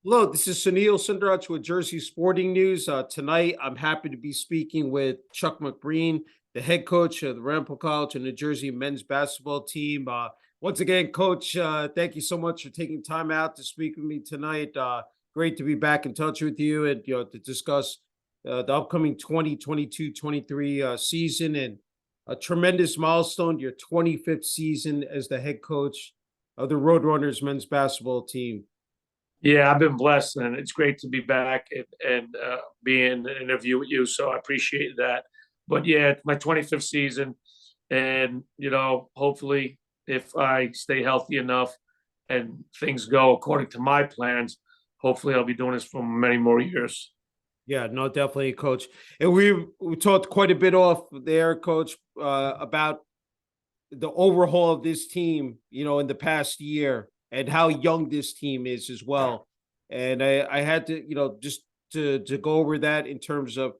Hello, this is Sunil Sunder Raj with Jersey Sporting News. Tonight, I'm happy to be speaking with Chuck McBreen, the head coach of the Ramapo College and New Jersey men's basketball team. Once again, Coach, thank you so much for taking time out to speak with me tonight. Great to be back in touch with you and to discuss the upcoming 2022-23 season and a tremendous milestone, your 25th season as the head coach of the Roadrunners men's basketball team. Yeah, I've been blessed, and it's great to be back and be in an interview with you. So I appreciate that. But yeah, it's my 25th season, and hopefully, if I stay healthy enough and things go according to my plans, hopefully I'll be doing this for many more years. Yeah, no, definitely, Coach. And we talked quite a bit off there, Coach, about the overhaul of this team, in the past year and how young this team is as well. And I had to, just to go over that in terms of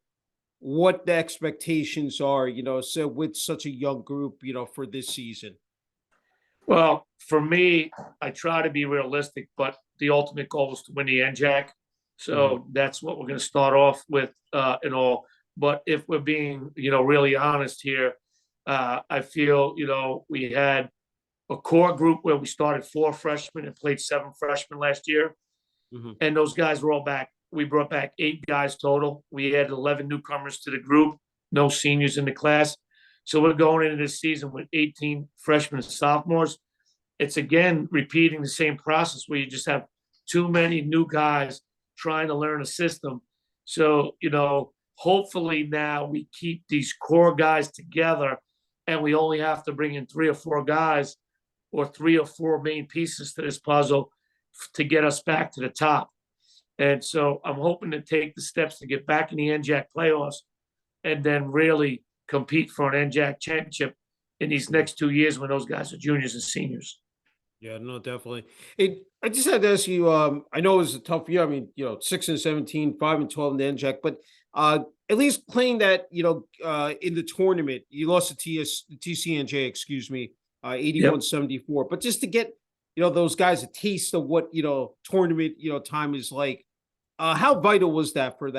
what the expectations are, so with such a young group, for this season. Well, for me, I try to be realistic, but the ultimate goal is to win the NJAC. So that's what we're going to start off with and all. But if we're being, really honest here, I feel, we had a core group where we started 4 freshmen and played 7 freshmen last year. And those guys were all back. We brought back 8 guys total. We had 11 newcomers to the group, no seniors in the class. So we're going into this season with 18 freshmen and sophomores. It's again repeating the same process where you just have too many new guys trying to learn a system. So, hopefully now we keep these core guys together and we only have to bring in 3 or 4 guys or 3 or 4 main pieces to this puzzle to get us back to the top. And so I'm hoping to take the steps to get back in the NJAC playoffs and then really compete for an NJAC championship in these next 2 years when those guys are juniors and seniors. Yeah, no, definitely. I just had to ask you. I know it was a tough year. I mean, 6-17, 5-12 in the NJAC, but at least playing that, in the tournament, you lost to TCNJ, excuse me, 81-74. But just to get, those guys a taste of what tournament, time is like. How vital was that for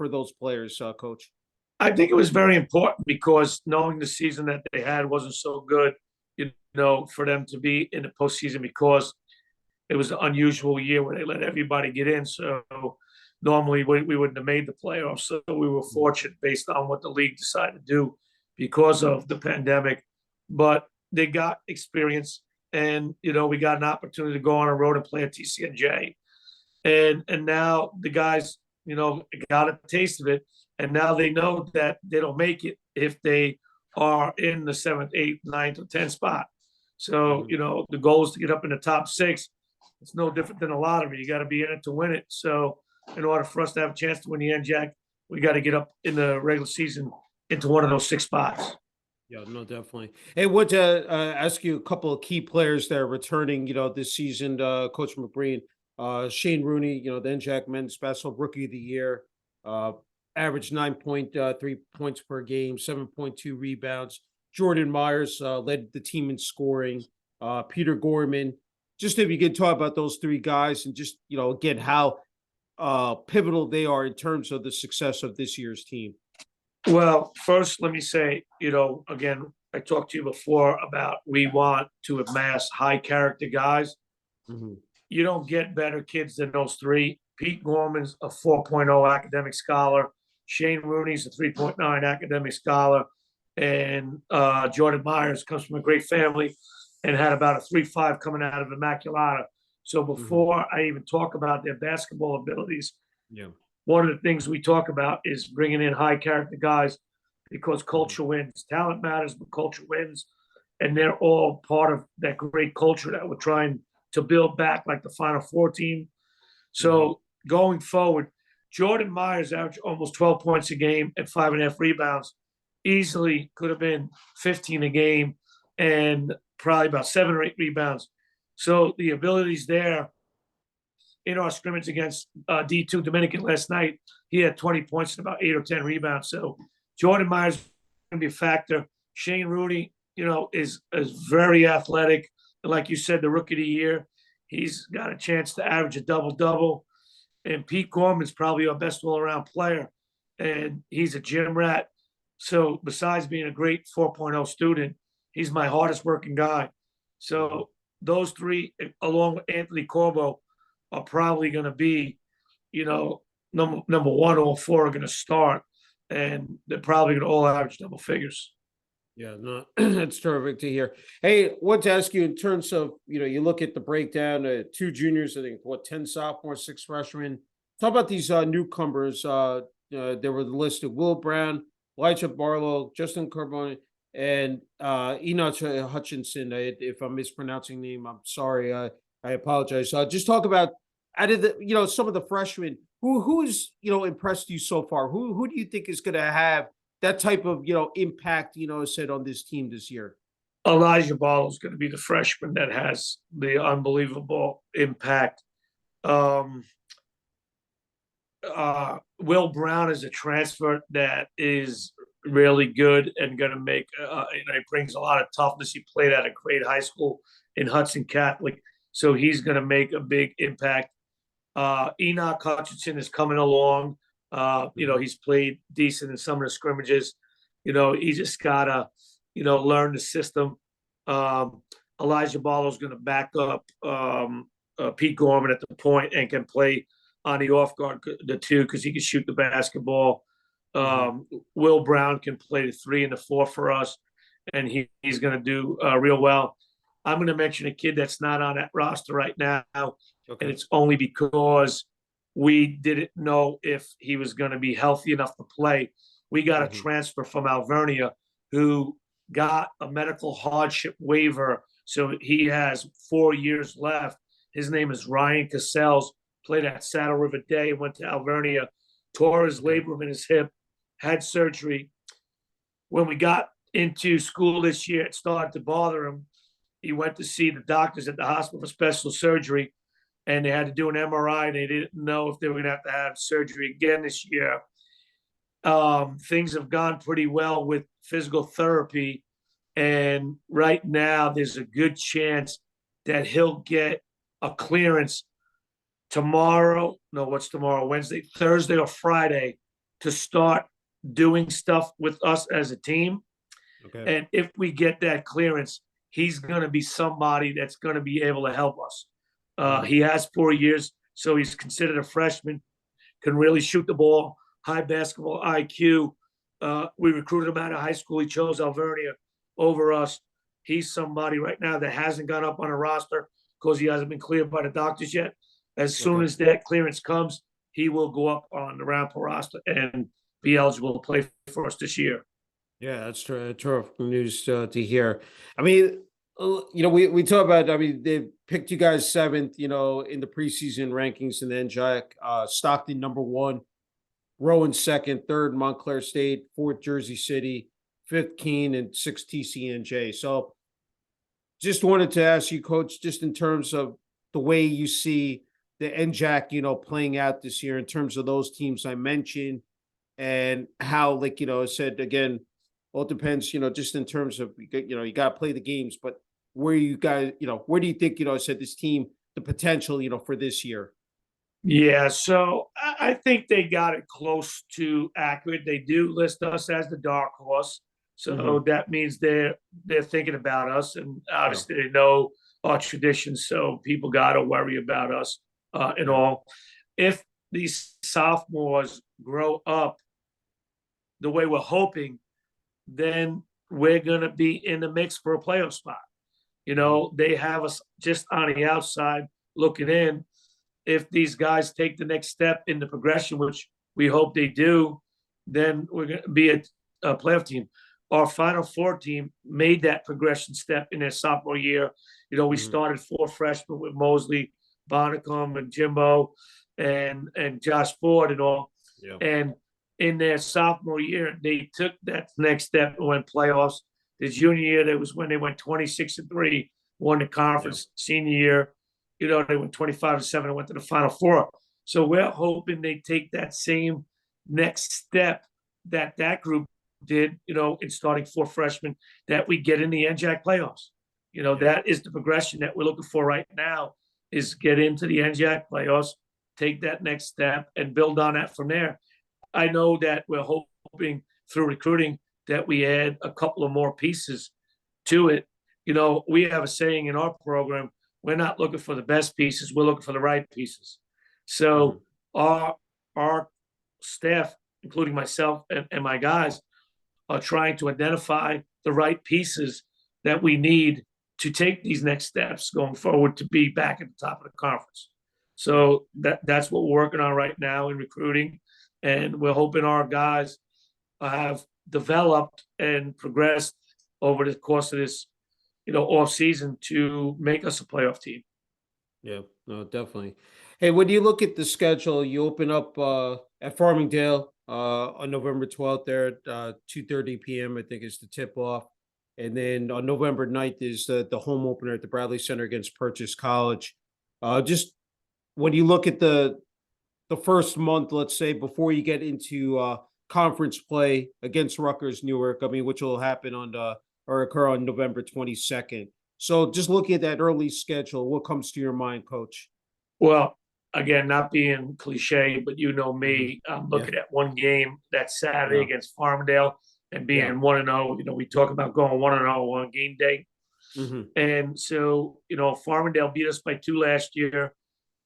those players, Coach? I think it was very important because knowing the season that they had wasn't so good, for them to be in the postseason because it was an unusual year where they let everybody get in. So normally we wouldn't have made the playoffs. So we were fortunate based on what the league decided to do because of the pandemic. But they got experience and, we got an opportunity to go on a road and play at TCNJ. And now the guys, got a taste of it. And now they know that they don't make it if they are in the 7th, 8th, 9th, or 10th spot. So, the goal is to get up in the top 6. It's no different than a lottery. You got to be in it to win it. So, in order for us to have a chance to win the NJAC, we got to get up in the regular season into one of those 6 spots. Yeah, no, definitely. Hey, want to ask you a couple of key players that are returning, this season, Coach McBreen. Shane Rooney, the NJAC men's basketball rookie of the year, averaged 9.3 points per game, 7.2 rebounds. Jordan Myers led the team in scoring. Peter Gorman. Just if you could talk about those 3 guys and just, again, how pivotal they are in terms of the success of this year's team. Well, first, let me say, again, I talked to you before about we want to amass high character guys. You don't get better kids than those 3. Pete Gorman's a 4.0 academic scholar. Shane Rooney's a 3.9 academic scholar. And Jordan Myers comes from a great family and had about a 3.5 coming out of Immaculata. So before I even talk about their basketball abilities, one of the things we talk about is bringing in high character guys because culture wins. Talent matters, but culture wins. And they're all part of that great culture that we're trying to build back like the Final Four team. So going forward, Jordan Myers averaged almost 12 points a game and 5.5 rebounds. Easily could have been 15 a game and probably about 7 or 8 rebounds. So the ability's there. In our scrimmage against D2 Dominican last night, he had 20 points and about 8 or 10 rebounds. So Jordan Myers is going to be a factor. Shane Rooney, is very athletic. And like you said, the rookie of the year, he's got a chance to average a double-double. And Pete Gorman's probably our best all-around player, and he's a gym rat. So besides being a great 4.0 student, he's my hardest working guy. So those three, along with Anthony Corbo, are probably going to be, number one. All four are going to start, and they're probably going to all average double figures. Yeah, no, that's terrific to hear. Hey, want to ask you in terms of, you look at the breakdown, 2 juniors, I think, 10 sophomores, 6 freshmen. Talk about these newcomers. They were listed: Will Brown, Elijah Barlow, Justin Carbone, and Enoch Hutchinson. If I'm mispronouncing the name, I'm sorry. I apologize. Just talk about out of the, some of the freshmen, who's impressed you so far. Who do you think is going to have that type of impact, said on this team this year? Elijah Barlow is going to be the freshman that has the unbelievable impact. Will Brown is a transfer that is really good and going to make, he brings a lot of toughness. He played at a great high school in Hudson Catholic, so he's going to make a big impact. Enoch Hutchinson is coming along. He's played decent in some of the scrimmages. He just gotta, learn the system. Elijah Barlow is going to back up Pete Gorman at the point and can play on the off guard, the 2, because he can shoot the basketball. Will Brown can play the 3 and the 4 for us, and he's going to do real well. I'm going to mention a kid that's not on that roster right now, and it's only because we didn't know if he was going to be healthy enough to play. We got a transfer from Alvernia who got a medical hardship waiver, so he has 4 years left. His name is Ryan Cassels, played at Saddle River Day, went to Alvernia, tore his labrum in his hip, had surgery. When we got into school this year, it started to bother him. He went to see the doctors at the hospital for special surgery, and they had to do an MRI. They didn't know if they were going to have surgery again this year. Things have gone pretty well with physical therapy, and right now there's a good chance that he'll get a clearance tomorrow. No, what's tomorrow? Wednesday, Thursday, or Friday to start doing stuff with us as a team. And if we get that clearance, he's going to be somebody that's going to be able to help us. He has 4 years, so he's considered a freshman, can really shoot the ball, high basketball IQ. We recruited him out of high school. He chose Alvernia over us. He's somebody right now that hasn't gone up on a roster because he hasn't been cleared by the doctors yet. As soon as that clearance comes, he will go up on the Ramapo roster and be eligible to play for us this year. Yeah, that's terrific news to hear. I mean, we talk about, I mean, they picked you guys 7th, in the preseason rankings in the NJAC. Stockton #1, Rowan 2nd, 3rd Montclair State, 4th Jersey City, 5th Keene, and 6th TCNJ. So just wanted to ask you, Coach, just in terms of the way you see the NJAC, playing out this year in terms of those teams I mentioned, and how, like, I said again, all depends, just in terms of, you got to play the games, but where you guys, where do you think, I said this team, the potential, for this year? Yeah, so I think they got it close to accurate. They do list us as the dark horse, so that means they're thinking about us, and obviously they know our traditions, so people got to worry about us and all. If these sophomores grow up the way we're hoping, then we're going to be in the mix for a playoff spot. They have us just on the outside looking in. If these guys take the next step in the progression, which we hope they do, then we're going to be a playoff team. Our Final Four team made that progression step in their sophomore year. We started 4 freshmen with Mosley, Bonnicom, and Jimbo, and Josh Ford and all. Yeah. And in their sophomore year, they took that next step and went playoffs. The junior year, that was when they went 26-3, won the conference. Yeah. Senior year, they went 25-7 and went to the Final Four. So we're hoping they take that same next step that group did, in starting 4 freshmen, that we get in the NJAC playoffs. That is the progression that we're looking for right now, is get into the NJAC playoffs, take that next step and build on that from there. I know that we're hoping through recruiting that we add a couple of more pieces to it. You know, we have a saying in our program, we're not looking for the best pieces, we're looking for the right pieces. So our staff, including myself and my guys, are trying to identify the right pieces that we need to take these next steps going forward to be back at the top of the conference. So that's what we're working on right now in recruiting. And we're hoping our guys have developed and progressed over the course of this, off season to make us a playoff team. Yeah, no, definitely. Hey, when you look at the schedule, you open up at Farmingdale on November 12th there at 2:30 p.m. I think is the tip off. And then on November 9th is the home opener at the Bradley Center against Purchase College. Just when you look at the first month, let's say, before you get into conference play against Rutgers Newark, I mean, which will happen or occur on November 22nd. So just looking at that early schedule, what comes to your mind, Coach? Well, again, not being cliche, but you know me, I'm looking at one game that Saturday against Farmingdale and being 1-0. We talk about going 1-0 on game day. And so, Farmingdale beat us by 2 last year.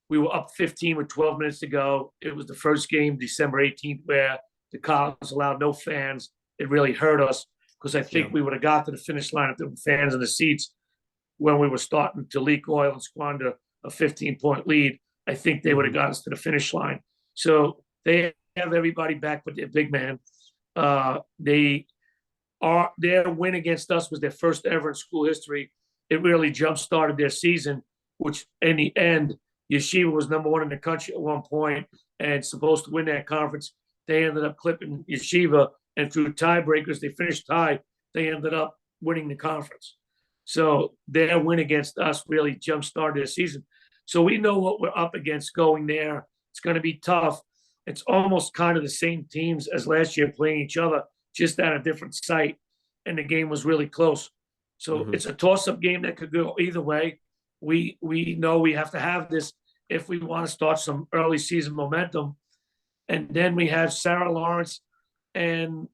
We were up 15 with 12 minutes to go. It was the first game, December 18th, where the college allowed no fans. It really hurt us because I think we would have got to the finish line if there were fans in the seats when we were starting to leak oil and squander a 15-point lead. I think they would have got us to the finish line. So they have everybody back but their big man. Their win against us was their first ever in school history. It really jump-started their season, which in the end, Yeshiva was number 1 in the country at one point and supposed to win that conference. They ended up clipping Yeshiva, and through tiebreakers, they finished tied. They ended up winning the conference. So their win against us really jump-started their season. So we know what we're up against going there. It's going to be tough. It's almost kind of the same teams as last year playing each other, just at a different site. And the game was really close. So it's a toss-up game that could go either way. We know we have to have this if we want to start some early season momentum. And then we have Sarah Lawrence and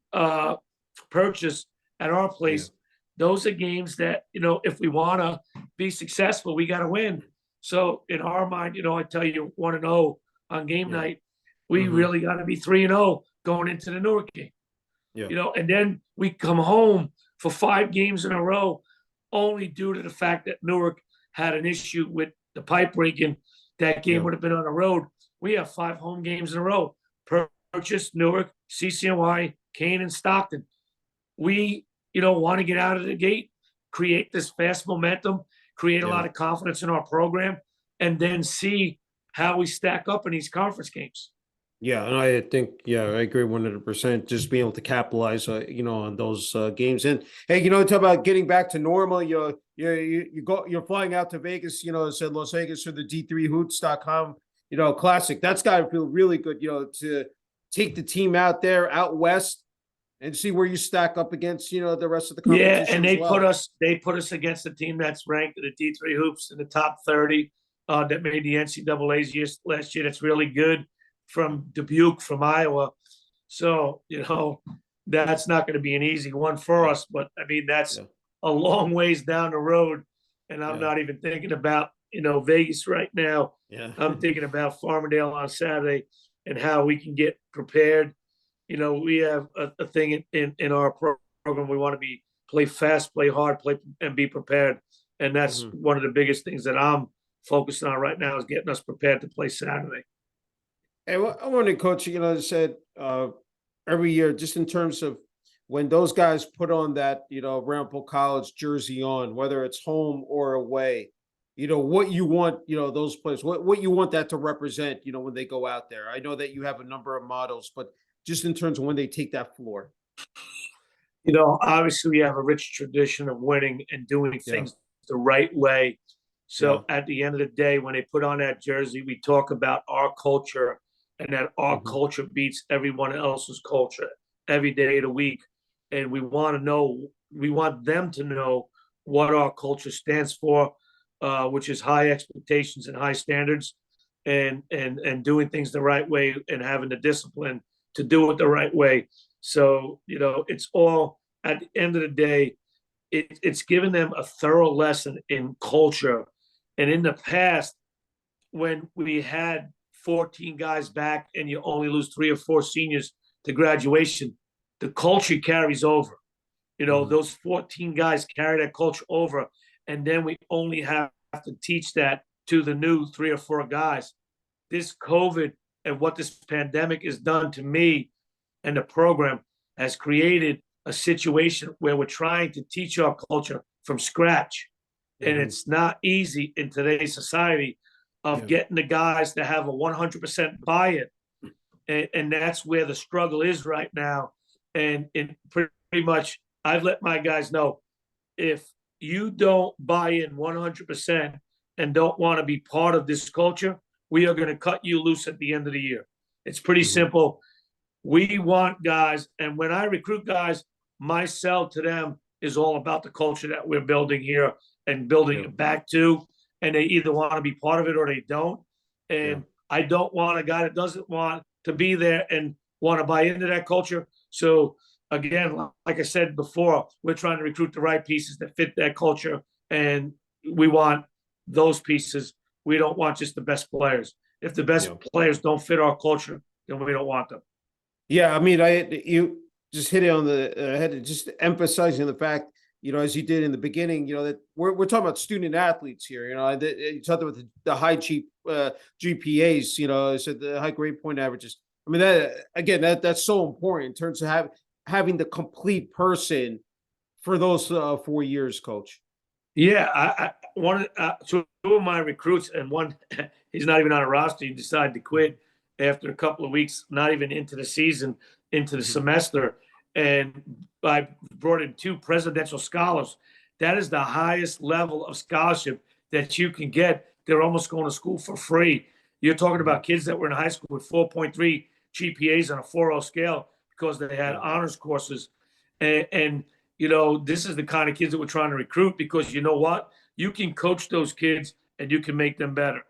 Purchase at our place. Those are games that, if we want to be successful, we got to win. So in our mind, I tell you 1-0 on game night, we really got to be 3-0 going into the Newark game. And then we come home for 5 games in a row, only due to the fact that Newark had an issue with the pipe breaking. That game would have been on the road. We have 5 home games in a row: Purchase, Newark, CCNY, Kane, and Stockton. We, want to get out of the gate, create this fast momentum, create a lot of confidence in our program, and then see how we stack up in these conference games. Yeah, and I think, I agree 100%. Just being able to capitalize, on those games. And hey, talk about getting back to normal. You're flying out to Vegas. Said Las Vegas for the D3hoops.com, classic. That's got to feel really good, to take the team out west and see where you stack up against, the rest of the competition. Yeah, and they put us against a team that's ranked in the D3 hoops in the top 30 that made the NCAA's last year. That's really good. From Dubuque, from Iowa. So, that's not going to be an easy one for us. But, I mean, that's a long ways down the road. And I'm not even thinking about, Vegas right now. I'm thinking about Farmingdale on Saturday and how we can get prepared. We have a thing in our program. We want to play fast, play hard, play and be prepared. And that's one of the biggest things that I'm focused on right now is getting us prepared to play Saturday. Hey, well, I wanted, Coach, said every year, just in terms of when those guys put on that, Ramapo College jersey on, whether it's home or away, what you want, those players, what you want that to represent, when they go out there. I know that you have a number of models, but just in terms of when they take that floor. Obviously we have a rich tradition of winning and doing things the right way. So at the end of the day, when they put on that jersey, we talk about our culture and that our culture beats everyone else's culture every day of the week. And we want them to know what our culture stands for, which is high expectations and high standards. and doing things the right way and having the discipline to do it the right way. So, it's all, at the end of the day, it's given them a thorough lesson in culture. And in the past, when we had 14 guys back and you only lose 3 or 4 seniors to graduation, the culture carries over. Those 14 guys carry that culture over. And then we only have to teach that to the new 3 or 4 guys. This COVID and what this pandemic has done to me and the program has created a situation where we're trying to teach our culture from scratch. And it's not easy in today's society of getting the guys to have a 100% buy-in. And that's where the struggle is right now. And pretty much, I've let my guys know, if you don't buy in 100% and don't want to be part of this culture, we are going to cut you loose at the end of the year. It's pretty simple. We want guys, and when I recruit guys, my sell to them is all about the culture that we're building here and building it back to. And they either want to be part of it or they don't. And I don't want a guy that doesn't want to be there and want to buy into that culture. So again, like I said before, we're trying to recruit the right pieces that fit that culture. And we want those pieces. We don't want just the best players. If the best players don't fit our culture, then we don't want them. Yeah, I mean, you just hit it on the head, just emphasizing the fact, as you did in the beginning, that we're talking about student athletes here. You talked about the high GPAs. So the high grade point averages. I mean, that's so important in terms of having the complete person for those 4 years, Coach. Yeah, two of my recruits, and one, he's not even on a roster. He decided to quit after a couple of weeks, not even into the season, into the semester. And I brought in 2 presidential scholars. That is the highest level of scholarship that you can get. They're almost going to school for free. You're talking about kids that were in high school with 4.3 GPAs on a 4.0 scale because they had honors courses. And this is the kind of kids that we're trying to recruit, because you know what? You can coach those kids and you can make them better.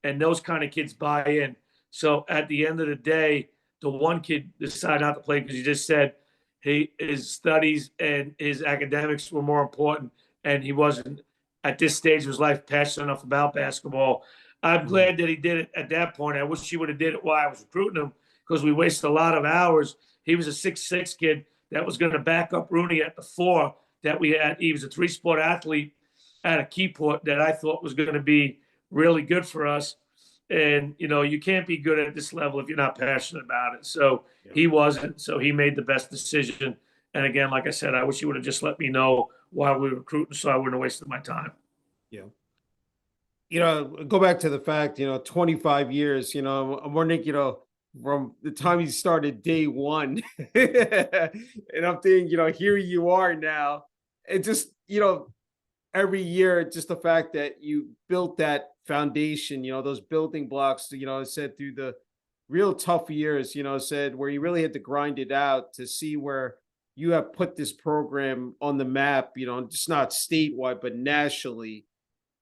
And those kind of kids buy in. So at the end of the day, the one kid decided not to play because he just said his studies and his academics were more important, and he wasn't, at this stage of his life, passionate enough about basketball. I'm glad that he did it at that point. I wish he would have did it while I was recruiting him, because we wasted a lot of hours. He was a 6'6" kid that was going to back up Rooney at the 4 that we had. He was a 3-sport athlete at a Keyport that I thought was going to be really good for us. And, you can't be good at this level if you're not passionate about it. So he wasn't. So he made the best decision. And again, like I said, I wish he would have just let me know while we were recruiting, so I wouldn't have wasted my time. Yeah. Go back to the fact, 25 years, I'm wondering, from the time you started day one, and I'm thinking, here you are now. It just, every year, just the fact that you built that foundation, those building blocks, said through the real tough years, said where you really had to grind it out to see where you have put this program on the map, just not statewide, but nationally.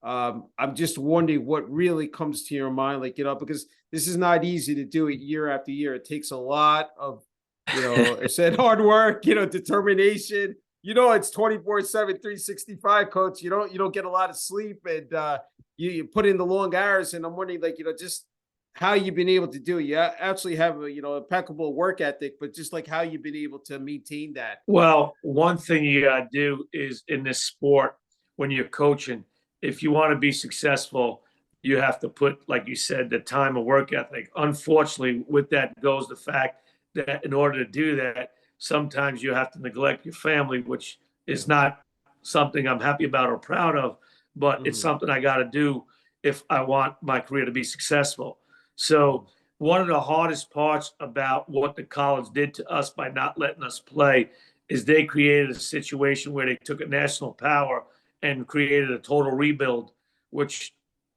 I'm just wondering what really comes to your mind, because this is not easy to do it year after year. It takes a lot of, I said hard work, determination. It's 24/7, 365, Coach. You don't get a lot of sleep, and you put in the long hours. And I'm wondering, just how you've been able to do it. You actually have a, impeccable work ethic, but just how you've been able to maintain that. Well, one thing you got to do is, in this sport, when you're coaching, if you want to be successful, you have to put, like you said, the time of work ethic. Unfortunately, with that goes the fact that in order to do that, sometimes you have to neglect your family, which is not something I'm happy about or proud of, but it's something I got to do if I want my career to be successful. So one of the hardest parts about what the college did to us by not letting us play is they created a situation where they took a national power and created a total rebuild, which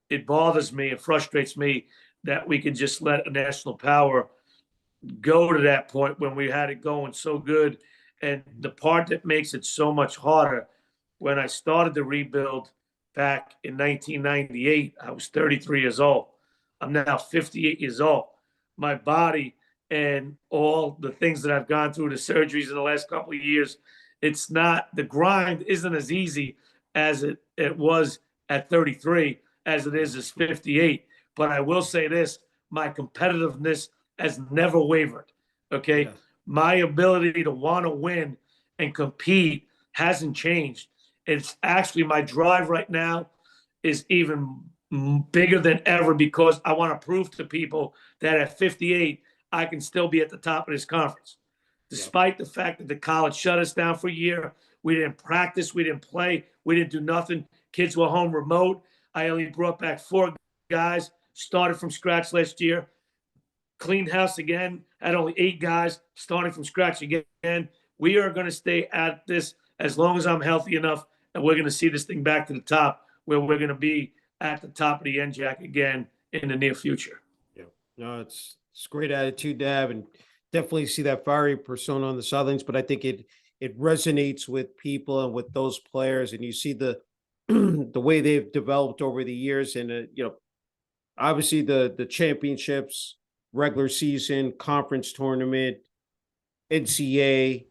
it bothers me and frustrates me that we can just let a national power go to that point when we had it going so good. And the part that makes it so much harder, when I started the rebuild back in 1998, I was 33 years old. I'm now 58 years old. My body and all the things that I've gone through, the surgeries in the last couple of years, the grind isn't as easy as it was at 33 as it is as 58. But I will say this, my competitiveness has never wavered. Okay. Yeah. My ability to want to win and compete hasn't changed. It's actually my drive right now is even bigger than ever because I want to prove to people that at 58, I can still be at the top of this conference. Despite the fact that the college shut us down for a year, we didn't practice, we didn't play, we didn't do nothing. Kids were home remote. I only brought back 4 guys, started from scratch last year, cleaned house again, had only 8 guys, starting from scratch again. We are going to stay at this as long as I'm healthy enough, and we're going to see this thing back to the top where we're going to be at the top of the NJAC again in the near future. Yeah. No, it's great attitude to have, and definitely see that fiery persona on the sidelines, but I think it resonates with people and with those players, and you see the the way they've developed over the years, and obviously the championships, regular season, conference tournament, NCAA.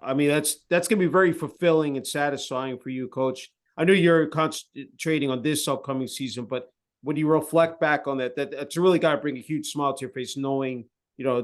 I mean, that's going to be very fulfilling and satisfying for you, Coach. I know you're concentrating on this upcoming season, but when you reflect back on that's really got to bring a huge smile to your face, knowing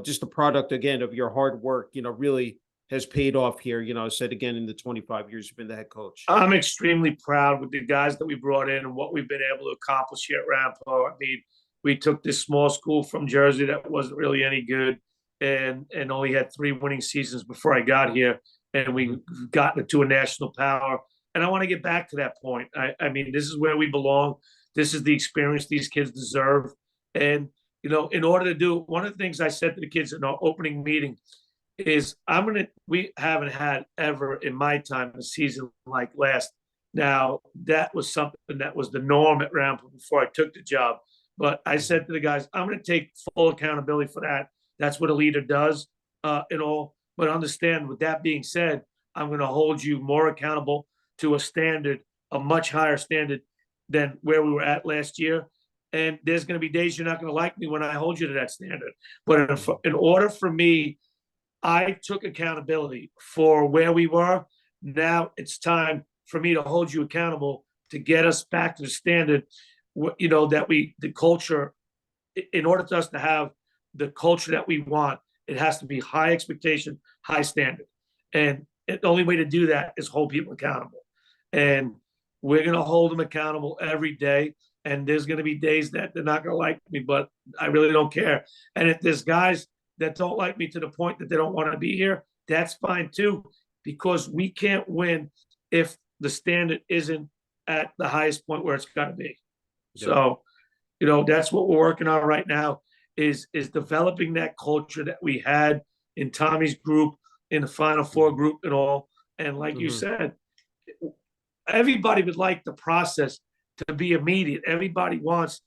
just the product again of your hard work, really has paid off here. Said again in the 25 years you've been the head coach. I'm extremely proud with the guys that we brought in and what we've been able to accomplish here at Ramapo. I mean, we took this small school from Jersey that wasn't really any good and only had 3 winning seasons before I got here. And we've gotten it to a national power. And I want to get back to that point. I mean, this is where we belong. This is the experience these kids deserve. And, in order to do one of the things I said to the kids in our opening meeting is we haven't had ever in my time a season like last. Now, that was something that was the norm at Ramapo before I took the job. But I said to the guys, I'm going to take full accountability for that. That's what a leader does and all. But understand, with that being said, I'm going to hold you more accountable to a standard, a much higher standard than where we were at last year. And there's going to be days you're not going to like me when I hold you to that standard. But in order for me, I took accountability for where we were. Now it's time for me to hold you accountable to get us back to the standard, the culture, in order for us to have the culture that we want, it has to be high expectation, high standard. And the only way to do that is hold people accountable. And we're going to hold them accountable every day. And there's going to be days that they're not going to like me, but I really don't care. And if there's guys that don't like me to the point that they don't want to be here, that's fine too, because we can't win if the standard isn't at the highest point where it's got to be. Yeah. So, that's what we're working on right now is developing that culture that we had in Tommy's group, in the Final Four group and all. And like you said, everybody would like the process to be immediate. Everybody wants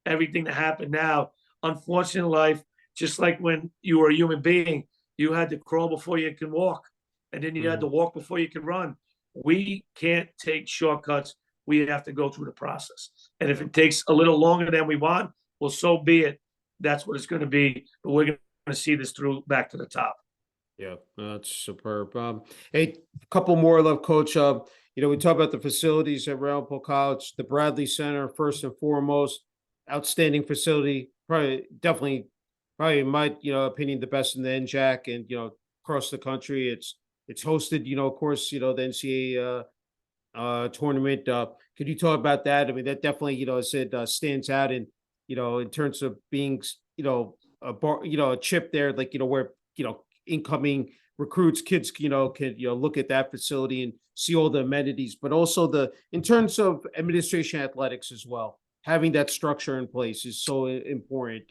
everything to happen now. Unfortunately, life, just like when you were a human being, you had to crawl before you can walk, and then you had to walk before you can run. We can't take shortcuts. We have to go through the process. And if it takes a little longer than we want, well, so be it. That's what it's going to be. But we're going to see this through back to the top. Yeah, that's superb. Hey, a couple more love, Coach. We talk about the facilities at Ramapo College, the Bradley Center, first and foremost, outstanding facility. Definitely, in my opinion, the best in the NJAC and across the country. It's hosted, of course, the NCAA tournament. Could you talk about that? I mean, that definitely, I said stands out in terms of being, a chip there, like where incoming recruits, kids, can look at that facility and see all the amenities, but also in terms of administration athletics as well. Having that structure in place is so important.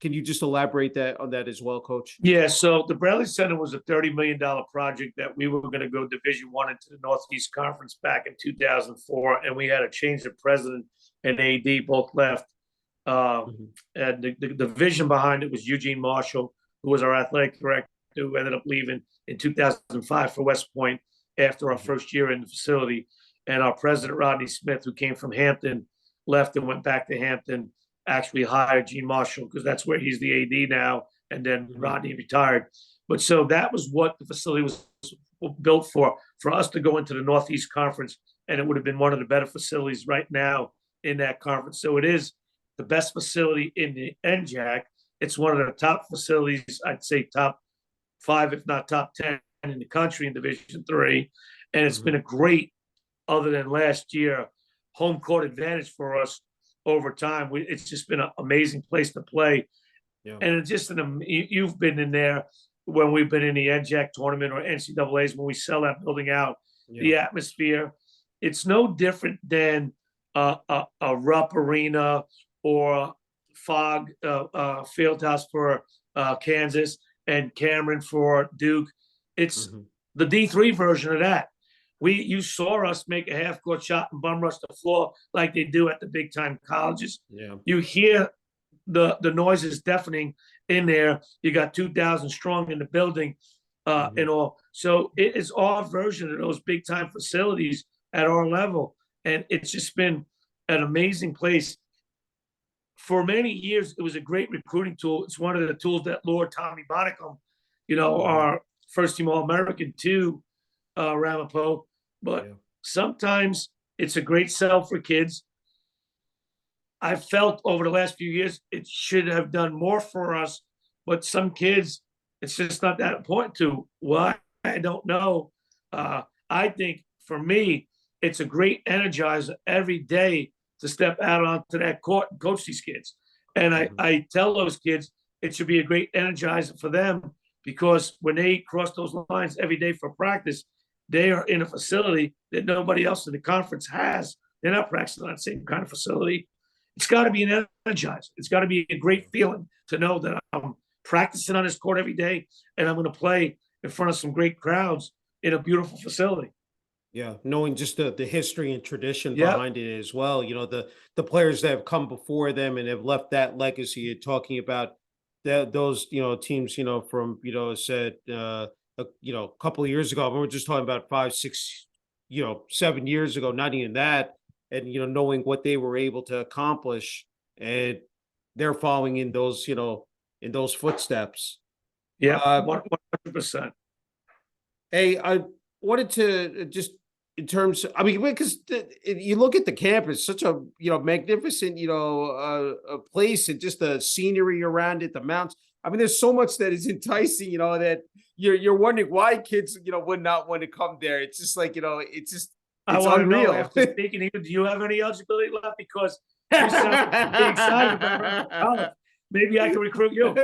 Can you just elaborate on that as well, Coach? Yeah, so the Bradley Center was a $30 million project that we were going to go Division I into the Northeast Conference back in 2004, and we had a change of president and AD, both left. And the vision behind it was Eugene Marshall, who was our athletic director, who ended up leaving in 2005 for West Point after our first year in the facility. And our president, Rodney Smith, who came from Hampton, left and went back to Hampton actually hired Gene Marshall because that's where he's the AD now, and then Mhm. Rodney retired. But so that was what the facility was built for us to go into the Northeast Conference, and it would have been one of the better facilities right now in that conference. So it is the best facility in the NJAC. It's one of the top facilities, I'd say top 5, if not top 10 in the country in Division III. And it's been a great, other than last year, home court advantage for us over time. It's just been an amazing place to play. Yeah. And it's just you've been in there when we've been in the NJAC tournament or NCAAs when we sell that building out. Yeah. The atmosphere, it's no different than a Rupp Arena or Fog Fieldhouse for Kansas and Cameron for Duke. It's the D3 version of that. You saw us make a half court shot and bum rush the floor like they do at the big time colleges. Yeah. You hear the noise is deafening in there. You got 2,000 strong in the building and all. So it is our version of those big time facilities at our level. And it's just been an amazing place. For many years, it was a great recruiting tool. It's one of the tools that lured Tommy Bonnicum, our first team All-American to Ramapo. But sometimes it's a great sell for kids. I felt over the last few years it should have done more for us, but some kids, it's just not that important to. Why? I don't know. I think for me, it's a great energizer every day to step out onto that court and coach these kids. And I tell those kids it should be a great energizer for them because when they cross those lines every day for practice, they are in a facility that nobody else in the conference has. They're not practicing on that same kind of facility. It's got to be an energizer. It's got to be a great feeling to know that I'm practicing on this court every day and I'm going to play in front of some great crowds in a beautiful facility. Yeah, knowing just the history and tradition behind it as well. The players that have come before them and have left that legacy. You're talking about those teams from said a couple of years ago. We were just talking about 5, 6, 7 years ago. Not even that, and knowing what they were able to accomplish, and they're following in those in those footsteps. Yeah, 100%. Hey, I wanted to just in terms I mean, because you look at the campus, such a magnificent a place, and just the scenery around it, the mountains. I mean, there's so much that is enticing, that you're wondering why kids would not want to come there. It's just like it's just I it's want to know, unreal. after speaking to you, do you have any eligibility left? Because you sound pretty excited about college. Maybe I can recruit you.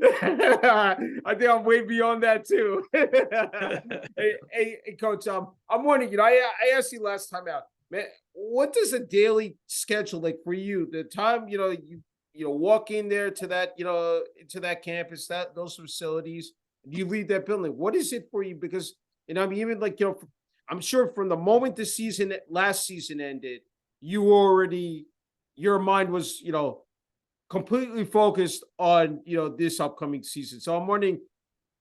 I think I'm way beyond that too. Hey, Coach, I'm wondering, I asked you last time out, man, what does a daily schedule like for you? The time, you walk in there to that, into that campus, those facilities, you leave that building. What is it for you? Because, I mean, even like, I'm sure from the moment the last season ended, your mind was, completely focused on, this upcoming season. So I'm wondering,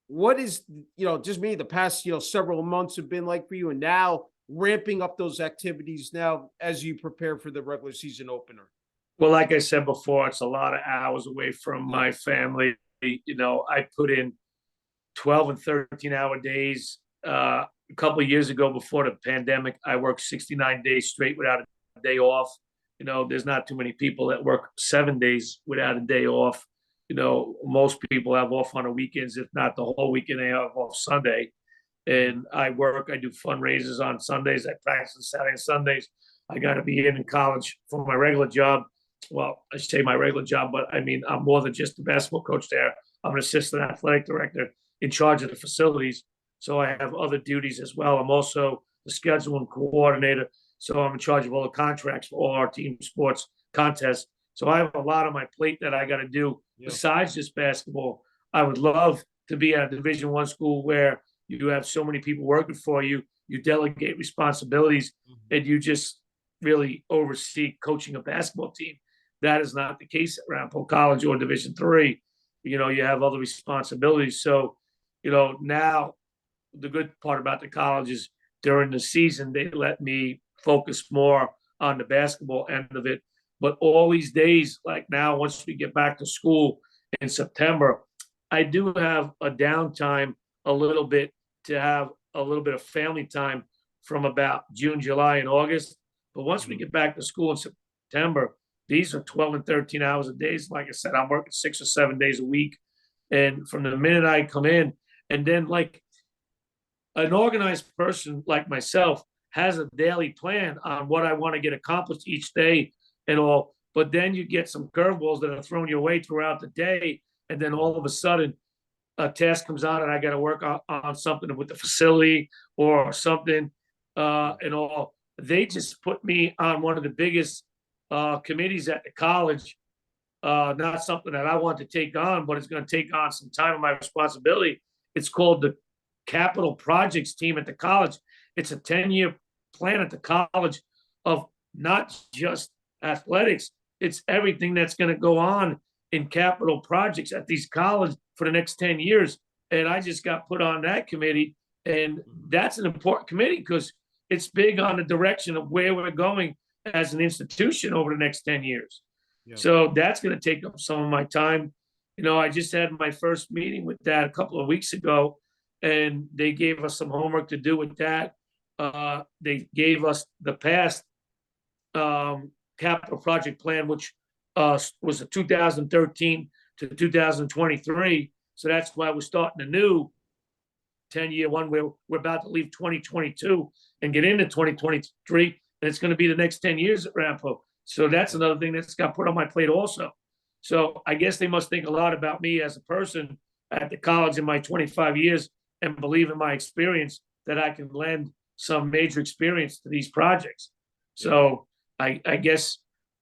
what is, just the past, several months have been like for you, and now ramping up those activities now as you prepare for the regular season opener? Well, like I said before, it's a lot of hours away from my family. I put in 12 and 13-hour days. A couple of years ago, before the pandemic, I worked 69 days straight without a day off. There's not too many people that work 7 days without a day off. Most people have off on the weekends, if not the whole weekend, they have off Sunday. And I do fundraisers on Sundays. I practice on Saturday and Sundays. I got to be in college for my regular job. Well, I say my regular job, but I mean, I'm more than just the basketball coach there. I'm an assistant athletic director in charge of the facilities. So I have other duties as well. I'm also the scheduling coordinator. So I'm in charge of all the contracts for all our team sports contests. So I have a lot on my plate that I got to do besides just basketball. I would love to be at a Division I school where you have so many people working for you. You delegate responsibilities and you just really oversee coaching a basketball team. That is not the case at Ramapo College or Division III. You have other responsibilities. So, now the good part about the college is during the season, they let me focus more on the basketball end of it. But all these days, like now, once we get back to school in September, I do have a downtime a little bit to have a little bit of family time from about June, July, and August. But once we get back to school in September, these are 12 and 13 hours a day. Like I said, I'm working 6 or 7 days a week. And from the minute I come in, and then like an organized person like myself has a daily plan on what I want to get accomplished each day and all. But then you get some curveballs that are thrown your way throughout the day. And then all of a sudden, a task comes out and I got to work on something with the facility or something and all. They just put me on one of the biggest committees at the college. Not something that I want to take on, but it's going to take on some time of my responsibility. It's called the Capital Projects team at the college. It's a 10-year plan at the college of not just athletics. It's everything that's going to go on in capital projects at these colleges for the next 10 years. And I just got put on that committee. And that's an important committee because it's big on the direction of where we're going as an institution over the next 10 years. Yeah. So that's going to take up some of my time. You know, I just had my first meeting with that a couple of weeks ago, and they gave us some homework to do with that. They gave us the past capital project plan, which was a 2013 to 2023. So that's why we're starting a new 10-year one where we're about to leave 2022 and get into 2023. And it's going to be the next 10 years at Ramapo. So that's another thing that's got put on my plate also. So I guess they must think a lot about me as a person at the college in my 25 years and believe in my experience that I can lend some major experience to these projects. So I guess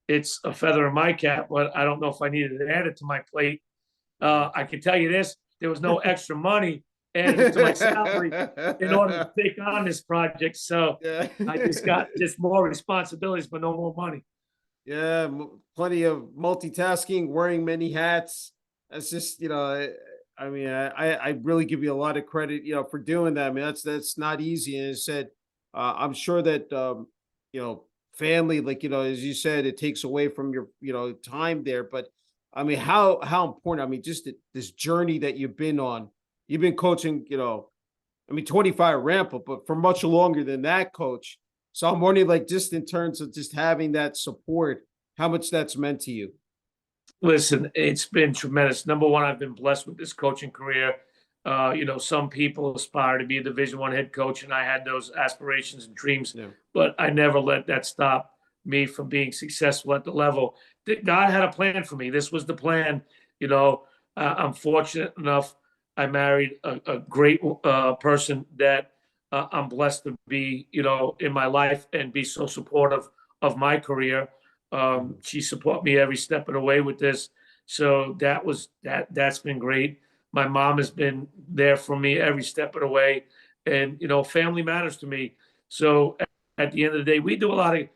it's a feather in my cap, but I don't know if I needed to add it to my plate. I can tell you this, there was no extra money added to my salary in order to take on this project. So I just got more responsibilities, but no more money. Yeah, plenty of multitasking, wearing many hats. That's just, I mean, I really give you a lot of credit, for doing that. I mean, that's not easy. And I said, I'm sure that, family, like, as you said, it takes away from your, time there. But I mean, how important, I mean, just this journey that you've been on, you've been coaching, 25 Rampa, but for much longer than that, coach. So I'm wondering, like, just in terms of just having that support, how much that's meant to you. Listen, it's been tremendous. Number one, I've been blessed with this coaching career. Some people aspire to be a Division I head coach, and I had those aspirations and dreams, but I never let that stop me from being successful at the level that God had a plan for me. This was the plan. I'm fortunate enough. I married a great person that I'm blessed to be, in my life and be so supportive of my career. She supported me every step of the way with this. So that's been great. My mom has been there for me every step of the way. And, family matters to me. So at the end of the day, we do a lot of,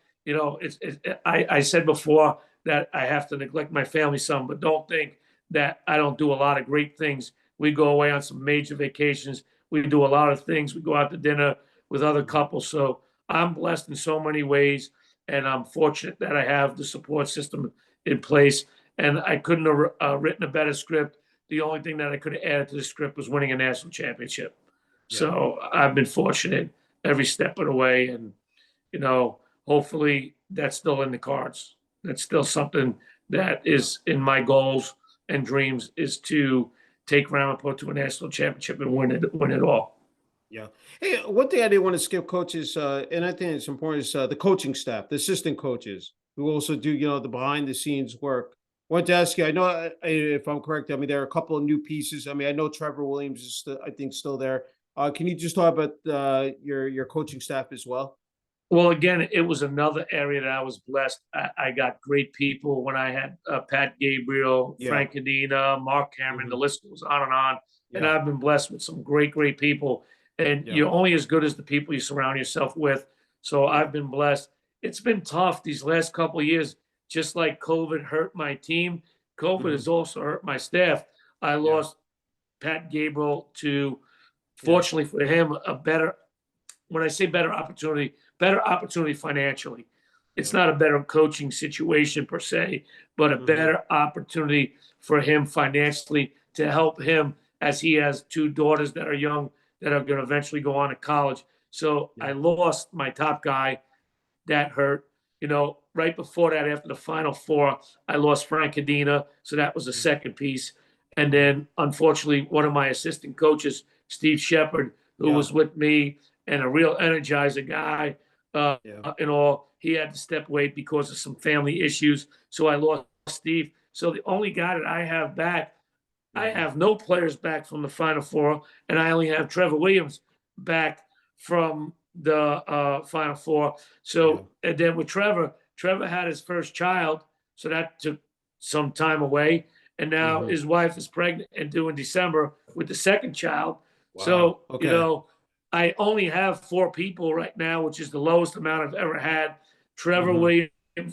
I said before that I have to neglect my family some, but don't think that I don't do a lot of great things. We go away on some major vacations. We do a lot of things. We go out to dinner with other couples. So I'm blessed in so many ways. And I'm fortunate that I have the support system in place. And I couldn't have written a better script. The only thing that I could have added to the script was winning a national championship. Yeah. So I've been fortunate every step of the way. And, hopefully that's still in the cards. That's still something that is in my goals and dreams, is to take Ramapo to a national championship and win it all. Yeah. Hey, one thing I didn't want to skip, coaches, and I think it's important, is the coaching staff, the assistant coaches who also do, the behind the scenes work. I want to ask you, I know, if I'm correct, I mean, there are a couple of new pieces. I mean, I know Trevor Williams is still, I think, still there. Can you just talk about your coaching staff as well? Well, again, it was another area that I was blessed. I got great people when I had Pat Gabriel, Frank Cadena, Mark Cameron, the list goes on and on. And I've been blessed with some great people. And you're only as good as the people you surround yourself with. So I've been blessed. It's been tough these last couple of years. Just like COVID hurt my team, COVID has also hurt my staff. I lost Pat Gabriel to, fortunately for him, when I say better opportunity financially. it's not a better coaching situation per se, but a better opportunity for him financially to help him as he has two daughters that are young that are going to eventually go on to college. So I lost my top guy. That hurt. Right before that, after the Final Four, I lost Frank Cadena. So that was the second piece. And then, unfortunately, one of my assistant coaches, Steve Shepard, who was with me and a real energizer guy, and all, he had to step away because of some family issues. So I lost Steve. So the only guy that I have back, I have no players back from the Final Four, and I only have Trevor Williams back from the Final Four. So, and then with Trevor had his first child, so that took some time away. And now his wife is pregnant and due in December with the second child. Wow. So, Okay. I only have 4 people right now, which is the lowest amount I've ever had. Trevor Williams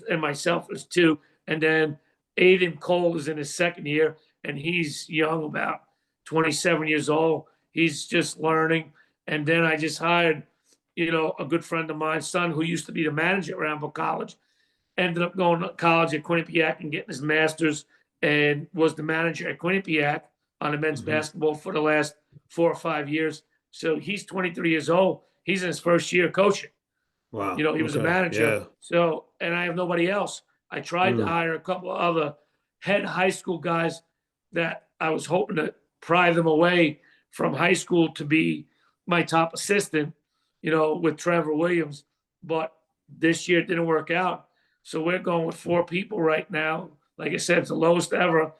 and myself is 2. And then Aiden Cole is in his second year, and he's young, about 27 years old. He's just learning. And then I just hired, a good friend of mine's son who used to be the manager at Ramapo College, ended up going to college at Quinnipiac and getting his master's, and was the manager at Quinnipiac on the men's basketball for the last 4 or 5 years. So he's 23 years old. He's in his first year coaching. Wow. He was a manager. Yeah. So, and I have nobody else. I tried to hire a couple of other head high school guys that I was hoping to pry them away from high school to be my top assistant, with Trevor Williams. But this year it didn't work out. So we're going with 4 people right now. Like I said, it's the lowest ever.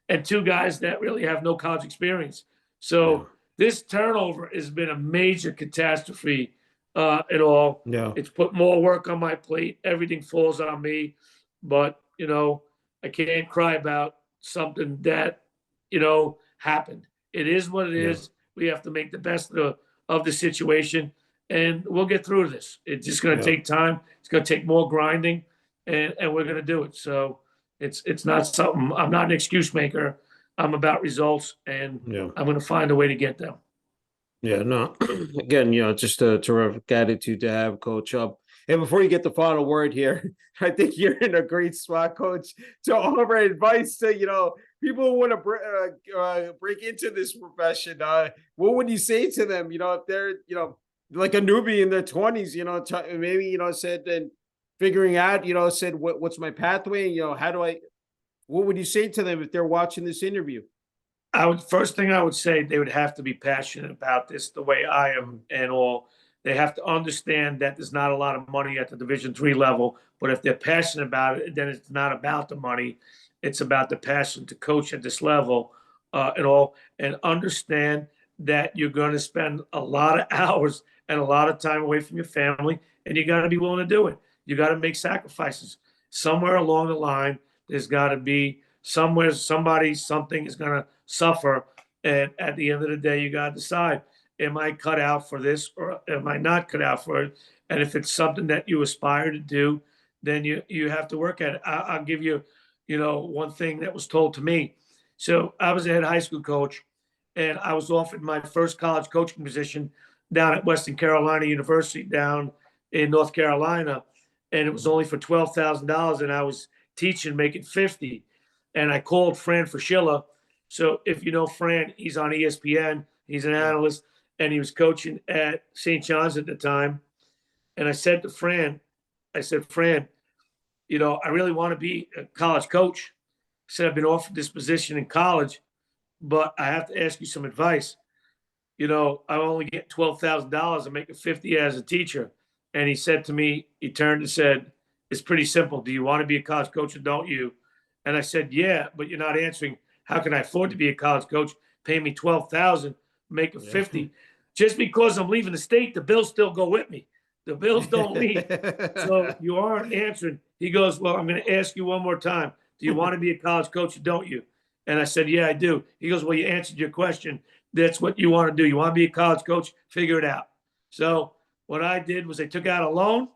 And 2 guys that really have no college experience. So this turnover has been a major catastrophe at all. Yeah. It's put more work on my plate. Everything falls on me. But, I can't cry about something that, happened. It is what it is. We have to make the best of the situation, and we'll get through this. It's just going to take time. It's going to take more grinding, and we're going to do it. So it's not something, I'm not an excuse maker. I'm about results, and I'm going to find a way to get them. Yeah, no. Again, just a terrific attitude to have, Coach. And before you get the final word here, I think you're in a great spot, Coach, to offer advice to people who want to break into this profession. What would you say to them? If they're like a newbie in their 20s, maybe said then figuring out, said what's my pathway? How do I? What would you say to them if they're watching this interview? First thing I would say, they would have to be passionate about this the way I am, and all. They have to understand that there's not a lot of money at the Division III level, but if they're passionate about it, then it's not about the money. It's about the passion to coach at this level, and all, and understand that you're going to spend a lot of hours and a lot of time away from your family, and you got to be willing to do it. You got to make sacrifices. Somewhere along the line, there's got to be somewhere, something is going to suffer. And at the end of the day, you got to decide, am I cut out for this or am I not cut out for it? And if it's something that you aspire to do, then you have to work at it. I'll give you, one thing that was told to me. So I was a head high school coach, and I was offered my first college coaching position down at Western Carolina University down in North Carolina. And it was only for $12,000, and I was teaching, making 50. And I called Fran Fraschilla. So if you know Fran, he's on ESPN. He's an analyst, and he was coaching at St. John's at the time. And I said to Fran, Fran, I really want to be a college coach. I said, I've been offered this position in college, but I have to ask you some advice. I only get $12,000. I'm making 50 as a teacher. And he said to me, he turned and said, it's pretty simple. Do you want to be a college coach or don't you? And I said, yeah, but you're not answering. How can I afford to be a college coach? Pay me $12,000, make it 50. Just because I'm leaving the state, the bills still go with me. The bills don't leave. So you aren't answering. He goes, well, I'm going to ask you one more time. Do you want to be a college coach or don't you? And I said, yeah, I do. He goes, well, you answered your question. That's what you want to do. You want to be a college coach? Figure it out. So what I did was I took out a loan.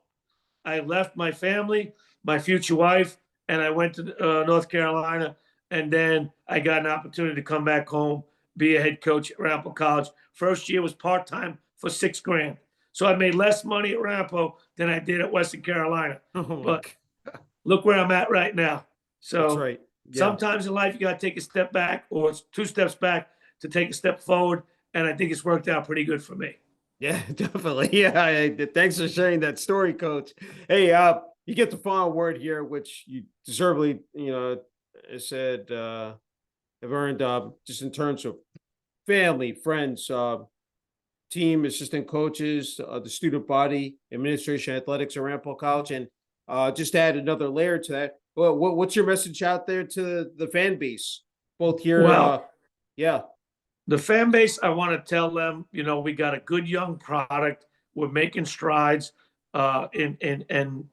I left my family, my future wife, and I went to North Carolina. And then I got an opportunity to come back home, be a head coach at Ramapo College. First year was part-time for $6,000. So I made less money at Ramapo than I did at Western Carolina. Oh my But God. look where I'm at right now. That's So right. Yeah. sometimes in life you got to take a step back, or it's 2 steps back to take a step forward. And I think it's worked out pretty good for me. Yeah, definitely. Yeah. Thanks for sharing that story, coach. Hey, you get the final word here, which you deservedly, I said, have earned, just in terms of family, friends, team, assistant coaches, the student body, administration, athletics at Ramapo College, and just to add another layer to that. What's your message out there to the fan base, both here? Well, Yeah, the fan base, I want to tell them, we got a good young product. We're making strides, and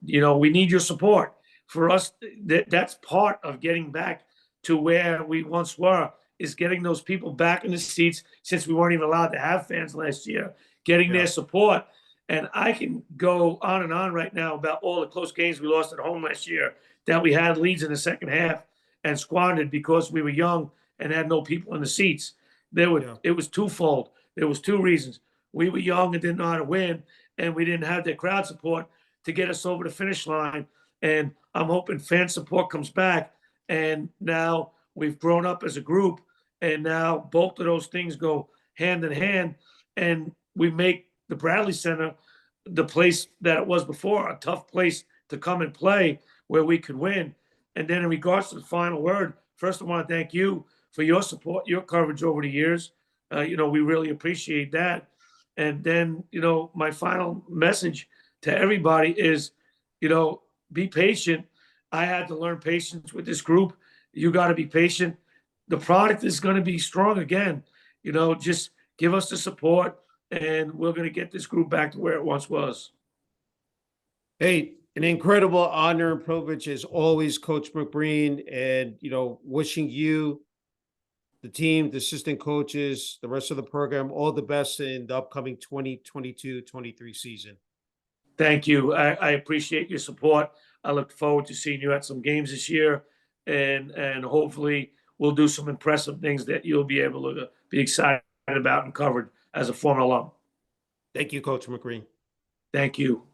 we need your support. For us, that's part of getting back to where we once were, is getting those people back in the seats, since we weren't even allowed to have fans last year, getting their yeah, support. And I can go on and on right now about all the close games we lost at home last year, that we had leads in the second half and squandered because we were young and had no people in the seats. yeah. It was twofold. There was 2 reasons. We were young and didn't know how to win, and we didn't have the crowd support to get us over the finish line. And I'm hoping fan support comes back. And now we've grown up as a group, and now both of those things go hand in hand, and we make the Bradley Center the place that it was before, a tough place to come and play where we could win. And then in regards to the final word, first I want to thank you for your support, your coverage over the years. We really appreciate that. And then, my final message to everybody is, be patient. I had to learn patience with this group. You got to be patient. The product is going to be strong again. Just give us the support, and we're going to get this group back to where it once was. Hey, an incredible honor and privilege as always, Coach McBreen, and wishing you, the team, the assistant coaches, the rest of the program, all the best in the upcoming 2022-23 season. Thank you. I appreciate your support. I look forward to seeing you at some games this year, and hopefully we'll do some impressive things that you'll be able to be excited about and covered as a former alum. Thank you, Coach McBreen. Thank you.